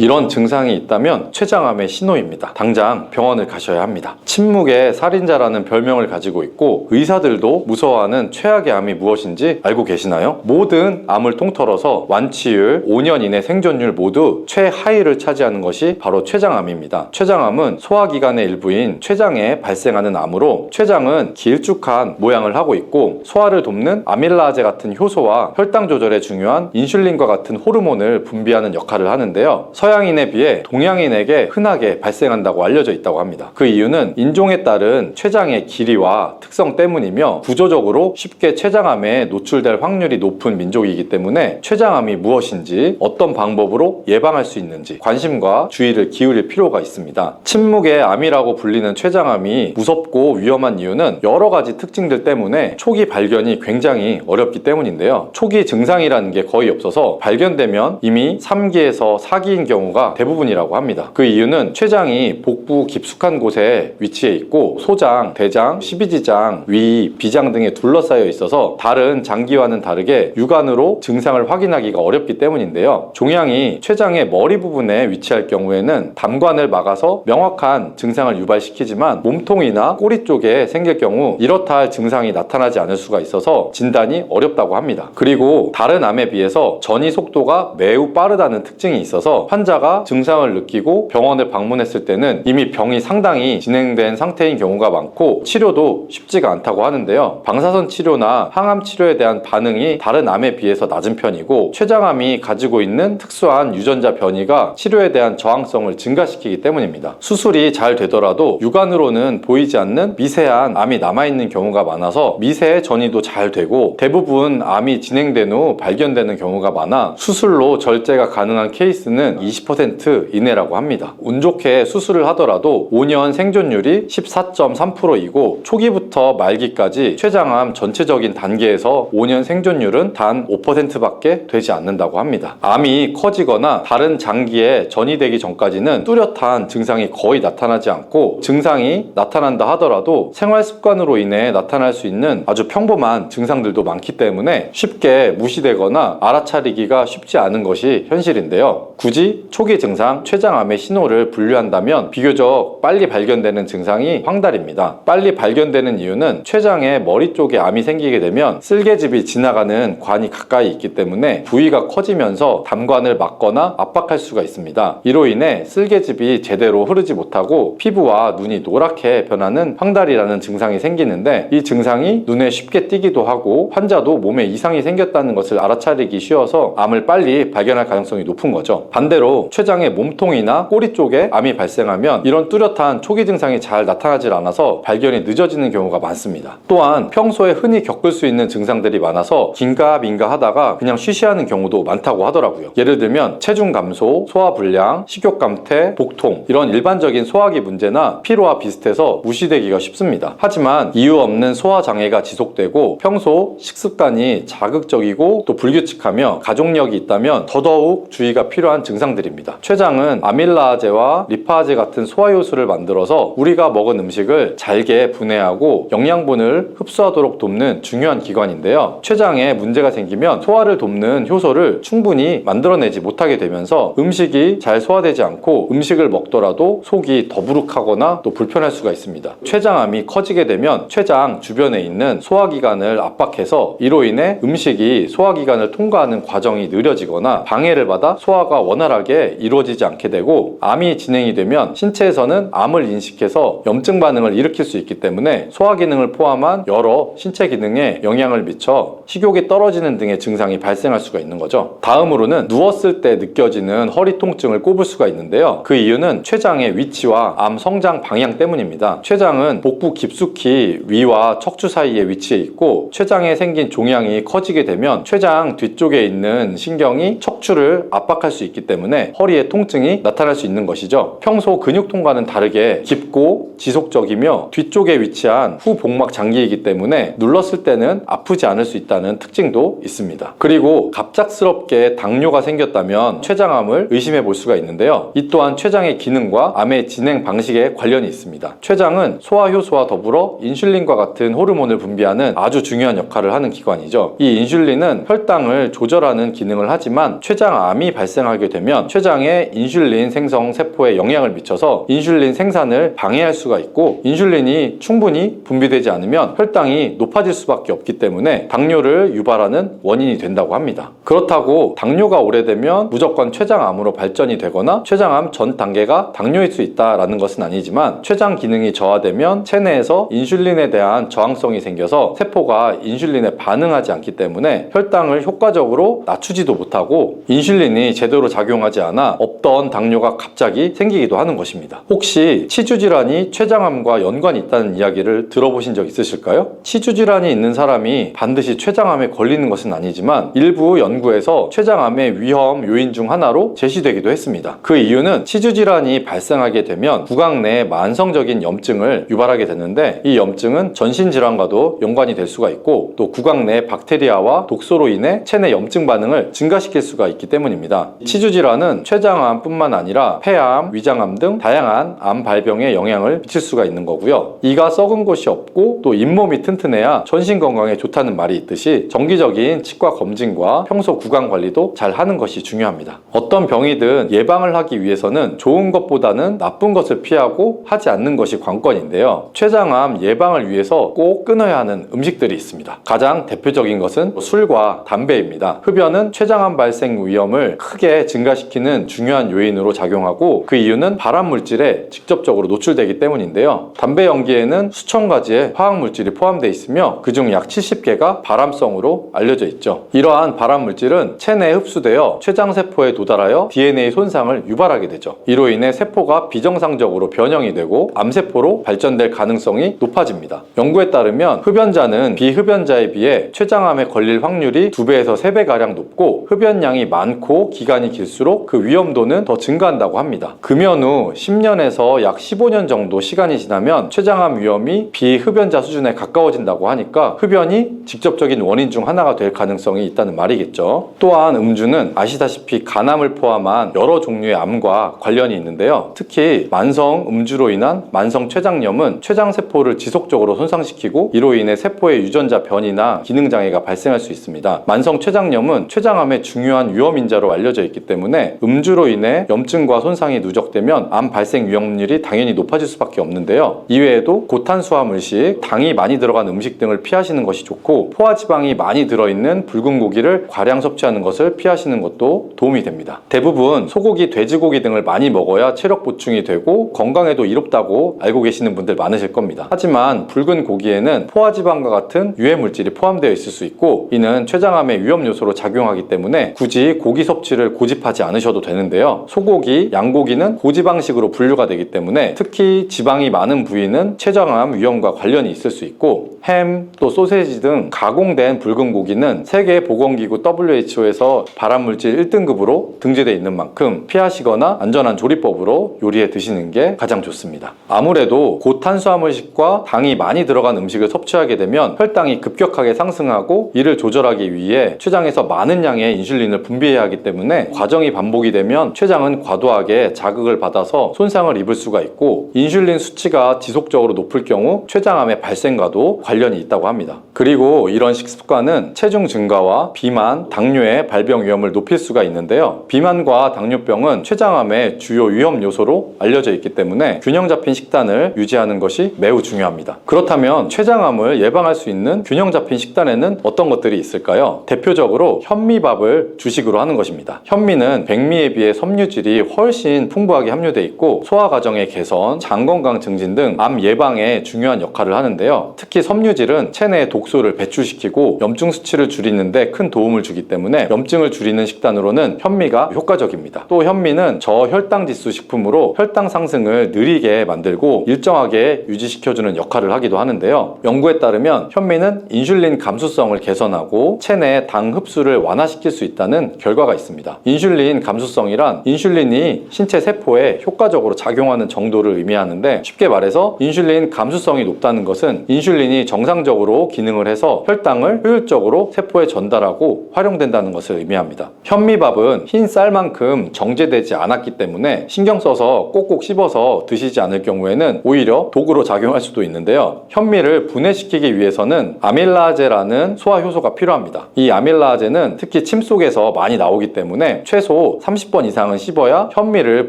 이런 증상이 있다면 췌장암의 신호입니다. 당장 병원을 가셔야 합니다. 침묵의 살인자라는 별명을 가지고 있고 의사들도 무서워하는 최악의 암이 무엇인지 알고 계시나요? 모든 암을 통틀어서 완치율, 5년 이내 생존율 모두 최하위를 차지하는 것이 바로 췌장암입니다. 췌장암은 소화기관의 일부인 췌장에 발생하는 암으로 췌장은 길쭉한 모양을 하고 있고 소화를 돕는 아밀라제 같은 효소와 혈당 조절에 중요한 인슐린과 같은 호르몬을 분비하는 역할을 하는데요. 서양인에 비해 동양인에게 흔하게 발생한다고 알려져 있다고 합니다. 그 이유는 인종에 따른 췌장의 길이와 특성 때문이며 구조적으로 쉽게 췌장암에 노출될 확률이 높은 민족이기 때문에 췌장암이 무엇인지 어떤 방법으로 예방할 수 있는지 관심과 주의를 기울일 필요가 있습니다. 침묵의 암이라고 불리는 췌장암이 무섭고 위험한 이유는 여러 가지 특징들 때문에 초기 발견이 굉장히 어렵기 때문인데요. 초기 증상이라는 게 거의 없어서 발견되면 이미 3기에서 4기인 경우가 대부분이라고 합니다. 그 이유는 췌장이 복부 깊숙한 곳에 위치해 있고 소장, 대장, 십이지장, 위, 비장 등에 둘러싸여 있어서 다른 장기와는 다르게 육안으로 증상을 확인하기가 어렵기 때문인데요. 종양이 췌장의 머리 부분에 위치할 경우에는 담관을 막아서 명확한 증상을 유발시키지만 몸통이나 꼬리 쪽에 생길 경우 이렇다 할 증상이 나타나지 않을 수가 있어서 진단이 어렵다고 합니다. 그리고 다른 암에 비해서 전이 속도가 매우 빠르다는 특징이 있어서 환자가 증상을 느끼고 병원을 방문했을 때는 이미 병이 상당히 진행된 상태인 경우가 많고 치료도 쉽지가 않다고 하는데요. 방사선 치료나 항암 치료에 대한 반응이 다른 암에 비해서 낮은 편이고 췌장암이 가지고 있는 특수한 유전자 변이가 치료에 대한 저항성을 증가시키기 때문입니다. 수술이 잘 되더라도 육안으로는 보이지 않는 미세한 암이 남아있는 경우가 많아서 미세의 전이도 잘 되고 대부분 암이 진행된 후 발견되는 경우가 많아 수술로 절제가 가능한 케이스는 20% 이내라고 합니다. 운 좋게 수술을 하더라도 5년 생존율이 14.3%이고 초기부터 말기까지 췌장암 전체적인 단계에서 5년 생존율은 단 5%밖에 되지 않는다고 합니다. 암이 커지거나 다른 장기에 전이되기 전까지는 뚜렷한 증상이 거의 나타나지 않고 증상이 나타난다 하더라도 생활 습관으로 인해 나타날 수 있는 아주 평범한 증상들도 많기 때문에 쉽게 무시되거나 알아차리기가 쉽지 않은 것이 현실인데요. 굳이 초기 증상, 췌장암의 신호를 분류한다면 비교적 빨리 발견되는 증상이 황달입니다. 빨리 발견되는 이유는 췌장의 머리 쪽에 암이 생기게 되면 쓸개즙이 지나가는 관이 가까이 있기 때문에 부위가 커지면서 담관을 막거나 압박할 수가 있습니다. 이로 인해 쓸개즙이 제대로 흐르지 못하고 피부와 눈이 노랗게 변하는 황달이라는 증상이 생기는데 이 증상이 눈에 쉽게 띄기도 하고 환자도 몸에 이상이 생겼다는 것을 알아차리기 쉬워서 암을 빨리 발견할 가능성이 높은 거죠. 반대로 췌장의 몸통이나 꼬리 쪽에 암이 발생하면 이런 뚜렷한 초기 증상이 잘 나타나질 않아서 발견이 늦어지는 경우가 많습니다. 또한 평소에 흔히 겪을 수 있는 증상들이 많아서 긴가민가 하다가 그냥 쉬쉬하는 경우도 많다고 하더라고요. 예를 들면 체중 감소, 소화불량, 식욕감퇴, 복통 이런 일반적인 소화기 문제나 피로와 비슷해서 무시되기가 쉽습니다. 하지만 이유 없는 소화장애가 지속되고 평소 식습관이 자극적이고 또 불규칙하며 가족력이 있다면 더더욱 주의가 필요한 증상들입니다. 췌장은 아밀라제와 리파제 같은 소화효소를 만들어서 우리가 먹은 음식을 잘게 분해하고 영양분을 흡수하도록 돕는 중요한 기관인데요. 췌장에 문제가 생기면 소화를 돕는 효소를 충분히 만들어내지 못하게 되면서 음식이 잘 소화되지 않고 음식을 먹더라도 속이 더부룩하거나 또 불편할 수가 있습니다. 췌장암이 커지게 되면 췌장 주변에 있는 소화기관을 압박해서 이로 인해 음식이 소화기관을 통과하는 과정이 느려지거나 방해를 받아 소화가 원활하게 이루어지지 않게 되고 암이 진행이 되면 신체에서는 암을 인식해서 염증 반응을 일으킬 수 있기 때문에 소화 기능을 포함한 여러 신체 기능에 영향을 미쳐 식욕이 떨어지는 등의 증상이 발생할 수가 있는 거죠. 다음으로는 누웠을 때 느껴지는 허리 통증을 꼽을 수가 있는데요. 그 이유는 췌장의 위치와 암 성장 방향 때문입니다. 췌장은 복부 깊숙이 위와 척추 사이에 위치해 있고 췌장에 생긴 종양이 커지게 되면 췌장 뒤쪽에 있는 신경이 척추를 압박할 수 있기 때문에 허리에 통증이 나타날 수 있는 것이죠. 평소 근육통과는 다르게 깊고 지속적이며 뒤쪽에 위치한 후복막 장기이기 때문에 눌렀을 때는 아프지 않을 수 있다는 특징도 있습니다. 그리고 갑작스럽게 당뇨가 생겼다면 췌장암을 의심해 볼 수가 있는데요. 이 또한 췌장의 기능과 암의 진행 방식에 관련이 있습니다. 췌장은 소화효소와 더불어 인슐린과 같은 호르몬을 분비하는 아주 중요한 역할을 하는 기관이죠. 이 인슐린은 혈당을 조절하는 기능을 하지만 췌장암이 발생하게 되면 췌장의 인슐린 생성 세포에 영향을 미쳐서 인슐린 생산을 방해할 수가 있고, 인슐린이 충분히 분비되지 않으면 혈당이 높아질 수밖에 없기 때문에 당뇨를 유발하는 원인이 된다고 합니다. 그렇다고 당뇨가 오래되면 무조건 췌장암으로 발전이 되거나 췌장암 전 단계가 당뇨일 수 있다라는 것은 아니지만, 췌장 기능이 저하되면 체내에서 인슐린에 대한 저항성이 생겨서 세포가 인슐린에 반응하지 않기 때문에 혈당을 효과적으로 낮추지도 못하고 인슐린이 제대로 작용하지 않아 없던 당뇨가 갑자기 생기기도 하는 것입니다. 혹시 치주질환이 췌장암과 연관이 있다는 이야기를 들어보신 적 있으실까요? 치주질환이 있는 사람이 반드시 췌장암에 걸리는 것은 아니지만 일부 연구에서 췌장암의 위험 요인 중 하나로 제시되기도 했습니다. 그 이유는 치주질환이 발생하게 되면 구강 내 만성적인 염증을 유발하게 되는데, 이 염증은 전신질환과도 연관이 될 수가 있고 또 구강 내 박테리아와 독소로 인해 체내 염증 반응을 증가시킬 수가 있기 때문입니다. 치주질환은 췌장암뿐만 아니라 폐암, 위장암 등 다양한 암 발병에 영향을 미칠 수가 있는 거고요. 이가 썩은 곳이 없고 또 잇몸이 튼튼해야 전신 건강에 좋다는 말이 있듯이 정기적인 치과 검진과 평소 구강 관리도 잘 하는 것이 중요합니다. 어떤 병이든 예방을 하기 위해서는 좋은 것보다는 나쁜 것을 피하고 하지 않는 것이 관건인데요. 췌장암 예방을 위해서 꼭 끊어야 하는 음식들이 있습니다. 가장 대표적인 것은 술과 담배입니다. 흡연은 췌장암 발생 위험을 크게 증가시키는 중요한 요인으로 작용하고, 그 이유는 발암 물질에 직접적으로 노출되기 때문인데요. 담배 연기에는 수천 가지의 화학 물질이 포함되어 있으며 그중 약 70개가 발암성으로 알려져 있죠. 이러한 발암 물질은 체내에 흡수되어 췌장세포에 도달하여 DNA 손상을 유발하게 되죠. 이로 인해 세포가 비정상적으로 변형이 되고 암세포로 발전될 가능성이 높아집니다. 연구에 따르면 흡연자는 비흡연자에 비해 췌장암에 걸릴 확률이 2배에서 3배가량 높고, 흡연량이 많고 기간이 길수록 그 위험도는 더 증가한다고 합니다. 금연 후 10년에서 약 15년 정도 시간이 지나면 췌장암 위험이 비흡연자 수준에 가까워진다고 하니까 흡연이 직접적인 원인 중 하나가 될 가능성이 있다는 말이겠죠. 또한 음주는 아시다시피 간암을 포함한 여러 종류의 암과 관련이 있는데요. 특히 만성 음주로 인한 만성 췌장염은 췌장세포를 지속적으로 손상시키고 이로 인해 세포의 유전자 변이나 기능장애가 발생할 수 있습니다. 만성 췌장염은 췌장암의 중요한 위험인자로 알려져 있기 때문에 음주로 인해 염증과 손상이 누적되면 암 발생 위험률이 당연히 높아질 수밖에 없는데요. 이외에도 고탄수화물 음식, 당이 많이 들어간 음식 등을 피하시는 것이 좋고, 포화지방이 많이 들어있는 붉은 고기를 과량 섭취하는 것을 피하시는 것도 도움이 됩니다. 대부분 소고기, 돼지고기 등을 많이 먹어야 체력 보충이 되고 건강에도 이롭다고 알고 계시는 분들 많으실 겁니다. 하지만 붉은 고기에는 포화지방과 같은 유해물질이 포함되어 있을 수 있고, 이는 췌장암의 위험 요소로 작용하기 때문에 굳이 고기 섭취를 고집하지 않으셔도 되는데요. 소고기, 양고기는 고지방식으로 분류가 되기 때문에 특히 지방이 많은 부위는 췌장암 위험과 관련이 있을 수 있고, 햄, 또 소세지 등 가공된 붉은 고기는 세계보건기구 WHO에서 발암물질 1등급으로 등재되어 있는 만큼 피하시거나 안전한 조리법으로 요리해 드시는 게 가장 좋습니다. 아무래도 고탄수화물식과 당이 많이 들어간 음식을 섭취하게 되면 혈당이 급격하게 상승하고, 이를 조절하기 위해 췌장에서 많은 양의 인슐린을 분비해야 하기 때문에 과정이 반복이 되면 췌장은 과도하게 자극을 받아서 손상을 입을 수가 있고, 인슐린 수치가 지속적으로 높을 경우 췌장암의 발생과도 관련이 있다고 합니다. 그리고 이런 식습관은 체중 증가와 비만, 당뇨의 발병 위험을 높일 수가 있는데요. 비만과 당뇨병은 췌장암의 주요 위험 요소로 알려져 있기 때문에 균형 잡힌 식단을 유지하는 것이 매우 중요합니다. 그렇다면 췌장암을 예방할 수 있는 균형 잡힌 식단에는 어떤 것들이 있을까요? 대표적으로 현미밥을 주식으로 하는 것입니다. 현미는 백미에 비해 섬유질이 훨씬 풍부하게 함유되어 있고 소화 과정의 개선, 장 건강 증진 등 암 예방에 중요한 역할을 하는데요. 특히 섬유질은 체내의 독소를 배출시키고 염증 수치를 줄이는데 큰 도움을 주기 때문에 염증을 줄이는 식단으로는 현미가 효과적입니다. 또 현미는 저혈당 지수 식품으로 혈당 상승을 느리게 만들고 일정하게 유지시켜주는 역할을 하기도 하는데요. 연구에 따르면 현미는 인슐린 감수성을 개선하고 체내 당 흡수를 완화시킬 수 있다는 결과가 있습니다. 인슐린 감수성이란 인슐린이 신체 세포에 효과적으로 작용하는 정도를 의미하는데, 쉽게 말해서 인슐린 감수성이 높다는 것은 인슐린이 정상적으로 기능을 해서 혈당을 효율적으로 세포에 전달하고 활용된다는 것을 의미합니다. 현미밥은 흰 쌀만큼 정제되지 않았기 때문에 신경 써서 꼭꼭 씹어서 드시지 않을 경우에는 오히려 독으로 작용할 수도 있는데요. 현미를 분해시키기 위해서는 아밀라제라는 소화 효소가 필요합니다. 이 아밀라제는 특히 침 속에서 많이 나오기 때문에 최소 경우에도 30번 이상은 씹어야 현미를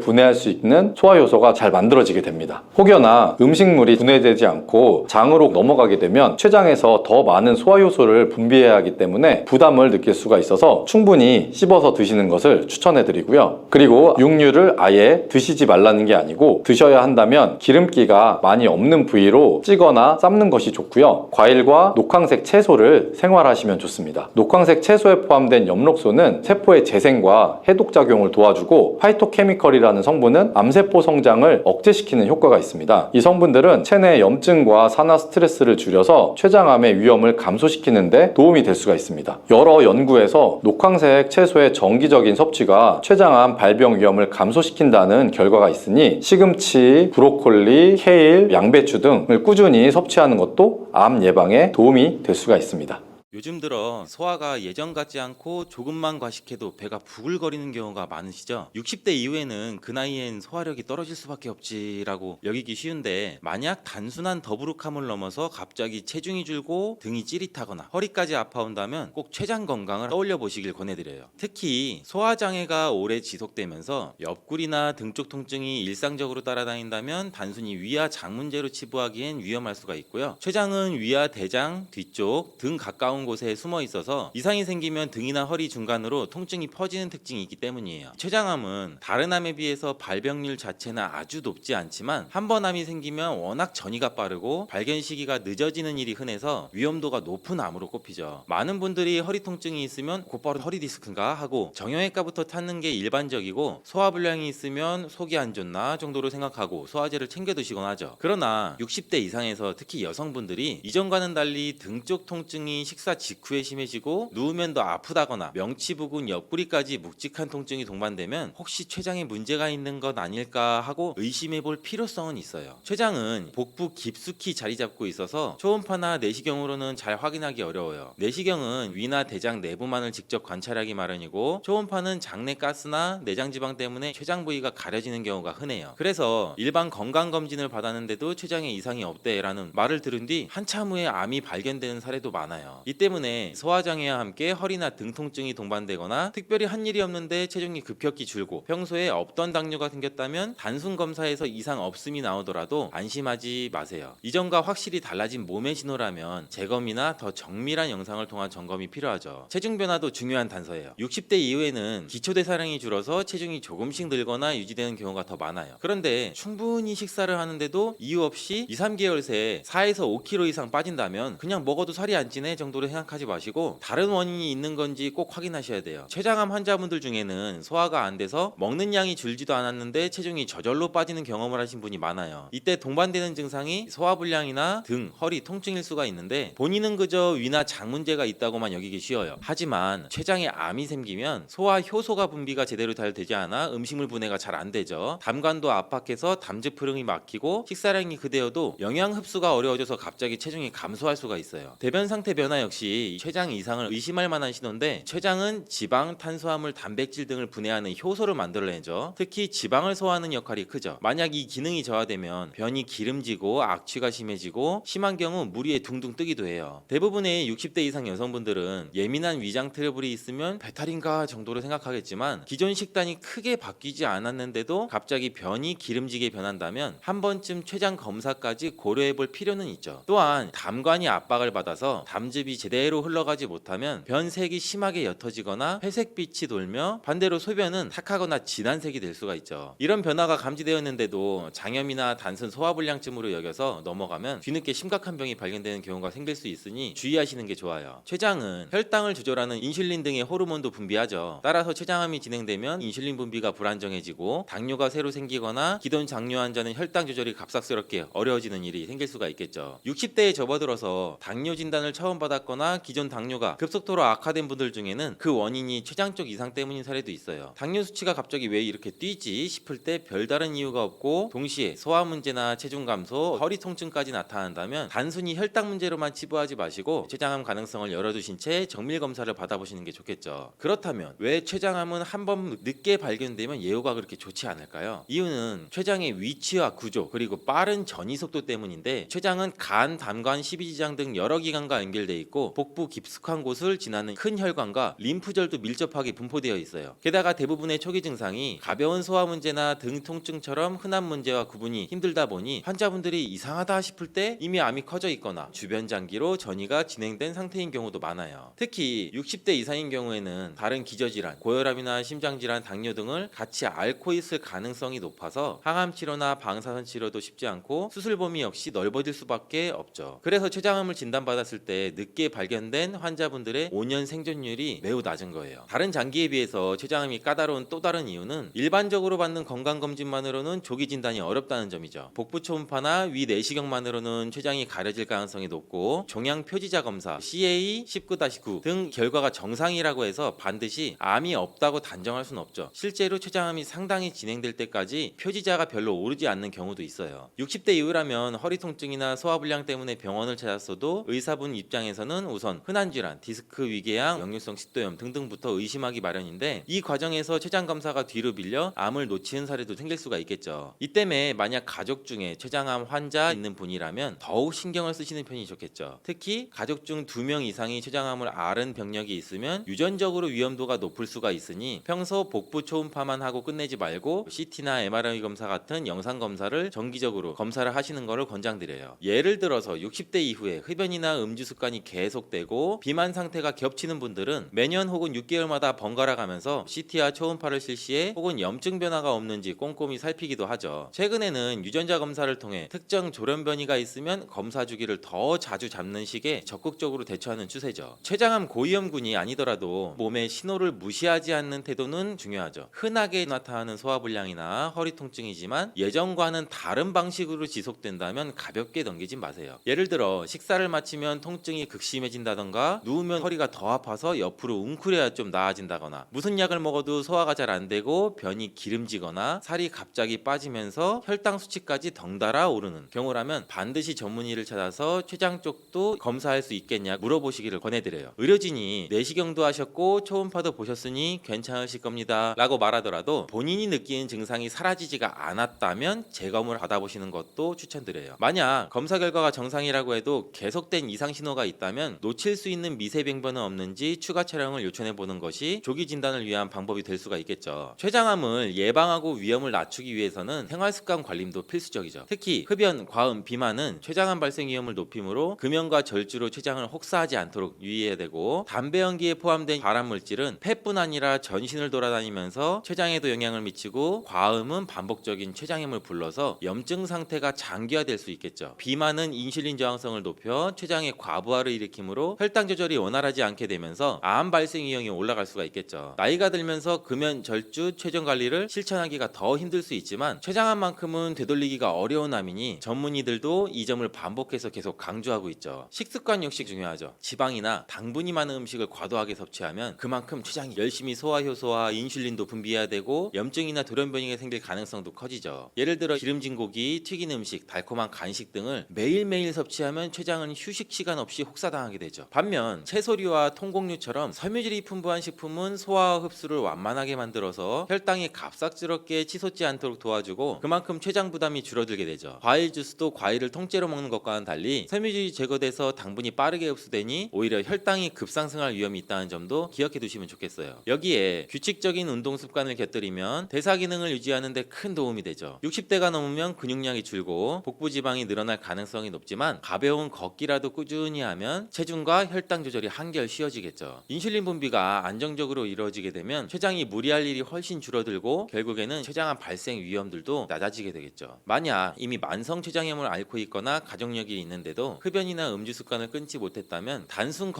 분해할 수 있는 소화효소가 잘 만들어지게 됩니다. 혹여나 음식물이 분해되지 않고 장으로 넘어가게 되면 췌장에서 더 많은 소화효소를 분비해야 하기 때문에 부담을 느낄 수가 있어서 충분히 씹어서 드시는 것을 추천해 드리고요. 그리고 육류를 아예 드시지 말라는 게 아니고 드셔야 한다면 기름기가 많이 없는 부위로 찌거나 삶는 것이 좋고요. 과일과 녹황색 채소를 생활하시면 좋습니다. 녹황색 채소에 포함된 엽록소는 세포의 재생과 해독 작용을 도와주고 파이토케미컬이라는 성분은 암세포 성장을 억제시키는 효과가 있습니다. 이 성분들은 체내 염증과 산화 스트레스를 줄여서 췌장암의 위험을 감소시키는 데 도움이 될 수가 있습니다. 여러 연구에서 녹황색 채소의 정기적인 섭취가 췌장암 발병 위험을 감소시킨다는 결과가 있으니 시금치, 브로콜리, 케일, 양배추 등을 꾸준히 섭취하는 것도 암 예방에 도움이 될 수가 있습니다. 요즘 들어 소화가 예전 같지 않고 조금만 과식해도 배가 부글거리는 경우가 많으시죠? 60대 이후에는 그 나이엔 소화력이 떨어질 수밖에 없지라고 여기기 쉬운데, 만약 단순한 더부룩함을 넘어서 갑자기 체중이 줄고 등이 찌릿하거나 허리까지 아파온다면 꼭 췌장 건강을 떠올려 보시길 권해드려요. 특히 소화장애가 오래 지속되면서 옆구리나 등 쪽 통증이 일상적으로 따라다닌다면 단순히 위와 장 문제로 치부하기엔 위험할 수가 있고요. 췌장은 위와 대장, 뒤쪽, 등 가까운 곳에 숨어 있어서 이상이 생기면 등이나 허리 중간으로 통증이 퍼지는 특징이 있기 때문이에요. 췌장암은 다른 암에 비해서 발병률 자체는 아주 높지 않지만 한 번 암이 생기면 워낙 전이가 빠르고 발견 시기가 늦어지는 일이 흔해서 위험도가 높은 암으로 꼽히죠. 많은 분들이 허리 통증이 있으면 곧바로 허리 디스크인가 하고 정형외과부터 찾는 게 일반적이고, 소화불량이 있으면 속이 안 좋나 정도로 생각하고 소화제를 챙겨 드시곤 하죠. 그러나 60대 이상에서 특히 여성분들이 이전과는 달리 등 쪽 통증이 식사 직후에 심해지고 누우면 더 아프다거나 명치 부근 옆구리까지 묵직한 통증이 동반되면 혹시 췌장에 문제가 있는 것 아닐까 하고 의심해 볼 필요성은 있어요. 췌장은 복부 깊숙이 자리 잡고 있어서 초음파나 내시경으로는 잘 확인하기 어려워요. 내시경은 위나 대장 내부만을 직접 관찰하기 마련이고, 초음파는 장내 가스나 내장 지방 때문에 췌장 부위가 가려지는 경우가 흔해요. 그래서 일반 건강검진을 받았는데도 췌장에 이상이 없대라는 말을 들은 뒤 한참 후에 암이 발견되는 사례도 많아요. 이 때문에 소화장애와 함께 허리나 등 통증이 동반되거나 특별히 한 일이 없는데 체중이 급격히 줄고 평소에 없던 당뇨가 생겼다면 단순 검사에서 이상 없음이 나오더라도 안심하지 마세요. 이전과 확실히 달라진 몸의 신호라면 재검이나 더 정밀한 영상을 통한 점검이 필요하죠. 체중 변화도 중요한 단서예요. 60대 이후에는 기초대사량이 줄어서 체중이 조금씩 늘거나 유지되는 경우가 더 많아요. 그런데 충분히 식사를 하는데도 이유 없이 2, 3개월 새에 4에서 5kg 이상 빠진다면 그냥 먹어도 살이 안 찌네 정도로 생각하지 마시고 다른 원인이 있는 건지 꼭 확인하셔야 돼요. 췌장암 환자분들 중에는 소화가 안 돼서 먹는 양이 줄지도 않았는데 체중이 저절로 빠지는 경험을 하신 분이 많아요. 이때 동반되는 증상이 소화불량이나 등, 허리 통증일 수가 있는데 본인은 그저 위나 장 문제가 있다고만 여기기 쉬워요. 하지만 췌장에 암이 생기면 소화 효소가 분비가 제대로 잘 되지 않아 음식물 분해가 잘 안 되죠. 담관도 압박해서 담즙 흐름이 막히고 식사량이 그대여도 영양 흡수가 어려워져서 갑자기 체중이 감소할 수가 있어요. 대변 상태 변화 역시 췌장 이상을 의심할 만한 신호인데, 췌장은 지방, 탄수화물, 단백질 등을 분해하는 효소를 만들어내죠. 특히 지방을 소화하는 역할이 크죠. 만약 이 기능이 저하되면 변이 기름지고 악취가 심해지고 심한 경우 물 위에 둥둥 뜨기도 해요. 대부분의 60대 이상 여성분들은 예민한 위장 트러블이 있으면 배탈인가 정도로 생각하겠지만 기존 식단이 크게 바뀌지 않았는데도 갑자기 변이 기름지게 변한다면 한 번쯤 췌장 검사까지 고려해 볼 필요는 있죠. 또한 담관이 압박을 받아서 담즙이 제대로 흘러가지 못하면 변색이 심하게 옅어지거나 회색빛이 돌며 반대로 소변은 탁하거나 진한 색이 될 수가 있죠. 이런 변화가 감지되었는데도 장염이나 단순 소화불량증으로 여겨서 넘어가면 뒤늦게 심각한 병이 발견되는 경우가 생길 수 있으니 주의하시는 게 좋아요. 췌장은 혈당을 조절하는 인슐린 등의 호르몬도 분비하죠. 따라서 췌장암이 진행되면 인슐린 분비가 불안정해지고 당뇨가 새로 생기거나 기존 당뇨 환자는 혈당 조절이 갑작스럽게 어려워지는 일이 생길 수가 있겠죠. 60대에 접어들어서 당뇨 진단을 처음 받았거나 기존 당뇨가 급속도로 악화된 분들 중에는 그 원인이 췌장 쪽 이상 때문인 사례도 있어요. 당뇨 수치가 갑자기 왜 이렇게 뛰지 싶을 때 별다른 이유가 없고 동시에 소화 문제나 체중 감소, 허리 통증까지 나타난다면 단순히 혈당 문제로만 치부하지 마시고 췌장암 가능성을 열어두신 채 정밀 검사를 받아보시는 게 좋겠죠. 그렇다면 왜 췌장암은 한 번 늦게 발견되면 예후가 그렇게 좋지 않을까요? 이유는 췌장의 위치와 구조 그리고 빠른 전이 속도 때문인데, 췌장은 간, 담관, 십이지장 등 여러 기관과 연결돼 있고 있고 복부 깊숙한 곳을 지나는 큰 혈관과 림프절도 밀접하게 분포되어 있어요. 게다가 대부분의 초기 증상이 가벼운 소화 문제나 등 통증처럼 흔한 문제와 구분이 힘들다 보니 환자분들이 이상하다 싶을 때 이미 암이 커져 있거나 주변 장기로 전이가 진행된 상태인 경우도 많아요. 특히 60대 이상인 경우에는 다른 기저질환, 고혈압이나 심장질환, 당뇨 등을 같이 앓고 있을 가능성이 높아서 항암 치료나 방사선 치료도 쉽지 않고 수술 범위 역시 넓어질 수밖에 없죠. 그래서 췌장암을 진단받았을 때 늦게 발견된 환자분들의 5년 생존율이 매우 낮은 거예요. 다른 장기에 비해서 췌장암이 까다로운 또 다른 이유는 일반적으로 받는 건강검진만으로는 조기 진단이 어렵다는 점이죠. 복부 초음파나 위 내시경만으로는 췌장이 가려질 가능성이 높고 종양 표지자 검사 CA19-9 등 결과가 정상이라고 해서 반드시 암이 없다고 단정할 수는 없죠. 실제로 췌장암이 상당히 진행될 때까지 표지자가 별로 오르지 않는 경우도 있어요. 60대 이후라면 허리 통증이나 소화불량 때문에 병원을 찾았어도 의사분 입장에서는 우선 흔한 질환, 디스크 위궤양, 역류성 식도염 등등부터 의심하기 마련인데 이 과정에서 췌장 검사가 뒤로 밀려 암을 놓치는 사례도 생길 수가 있겠죠. 이 때문에 만약 가족 중에 췌장암 환자 있는 분이라면 더욱 신경을 쓰시는 편이 좋겠죠. 특히 가족 중 2명 이상이 췌장암을 앓은 병력이 있으면 유전적으로 위험도가 높을 수가 있으니 평소 복부 초음파만 하고 끝내지 말고 CT나 MRI 검사 같은 영상 검사를 정기적으로 검사를 하시는 것을 권장드려요. 예를 들어서 60대 이후에 흡연이나 음주 습관이 계속되고 비만 상태가 겹치는 분들은 매년 혹은 6개월마다 번갈아 가면서 CT와 초음파를 실시해 혹은 염증 변화가 없는지 꼼꼼히 살피기도 하죠. 최근에는 유전자 검사를 통해 특정 졸염 변이가 있으면 검사 주기를 더 자주 잡는 식에 적극적으로 대처하는 추세죠. 췌장암 고위험군이 아니더라도 몸의 신호를 무시하지 않는 태도는 중요하죠. 흔하게 나타나는 소화불량이나 허리 통증이지만 예전과는 다른 방식으로 지속된다면 가볍게 넘기지 마세요. 예를 들어 식사를 마치면 통증이 극심해진다던가 누우면 허리가 더 아파서 옆으로 웅크려야 좀 나아진다거나 무슨 약을 먹어도 소화가 잘 안 되고 변이 기름지거나 살이 갑자기 빠지면서 혈당 수치까지 덩달아 오르는 경우라면 반드시 전문의를 찾아서 췌장 쪽도 검사할 수 있겠냐 물어보시기를 권해드려요. 의료진이 내시경도 하셨고 초음파도 보셨으니 괜찮으실 겁니다 라고 말하더라도 본인이 느끼는 증상이 사라지지가 않았다면 재검을 받아보시는 것도 추천드려요. 만약 검사 결과가 정상이라고 해도 계속된 이상 신호가 있다면 놓칠 수 있는 미세병변은 없는지 추가 촬영을 요청해보는 것이 조기 진단을 위한 방법이 될 수가 있겠죠. 췌장암을 예방하고 위험을 낮추기 위해서는 생활습관 관리도 필수적이죠. 특히 흡연, 과음, 비만은 췌장암 발생 위험을 높이므로 금연과 절주로 췌장을 혹사하지 않도록 유의해야 되고 담배 연기에 포함된 발암물질은 폐뿐 아니라 전신을 돌아다니면서 췌장에도 영향을 미치고 과음은 반복적인 췌장염을 불러서 염증 상태가 장기화될 수 있겠죠. 비만은 인슐린 저항성을 높여 췌장의 과부하를 일으키므로 혈당 조절이 원활하지 않게 되면서 암 발생 위험이 올라갈 수가 있겠죠. 나이가 들면서 금연, 절주, 체중 관리를 실천하기가 더 힘들 수 있지만 췌장암만큼은 되돌리기가 어려운 암이니 전문의들도 이 점을 반복해서 계속 강조하고 있죠. 식습관 역시 중요하죠. 지방이나 당분이 많은 음식을 과도하게 섭취하면 그만큼 췌장이 열심히 소화 효소와 인슐린도 분비해야 되고 염증이나 돌연변이가 생길 가능성도 커지죠. 예를 들어 기름진 고기, 튀긴 음식, 달콤한 간식 등을 매일매일 섭취하면 췌장은 휴식 시간 없이 혹사당하게 되죠. 반면 채소류와 통곡류처럼 섬유질이 풍부한 식품은 소화와 흡수를 완만하게 만들어서 혈당이 갑작스럽게 치솟지 않도록 도와주고 그만큼 췌장 부담이 줄어들게 되죠. 과일 주스도 과일을 통째로 먹는 것과는 달리 섬유질이 제거돼서 당분이 빠르게 흡수되니 오히려 혈당이 급상승할 위험이 있다는 점도 기억해 두시면 좋겠어요. 여기에 규칙적인 운동 습관을 곁들이면 대사 기능을 유지하는 데 큰 도움이 되죠. 60대가 넘으면 근육량이 줄고 복부 지방이 늘어날 가능성이 높지만 가벼운 걷기라도 꾸준히 하면 체중과 혈당 조절이 한결 쉬워지겠죠. 인슐린 분비가 안정적으로 이루어지게 되면 췌장이 무리할 일이 훨씬 줄어들고 결국에는 췌장암 발생 위험들도 낮아지게 되겠죠. 만약 이미 만성 췌장염을 앓고 있거나 가족력이 있는데도 흡연이나 음주 습관을 끊지 못했다면 단순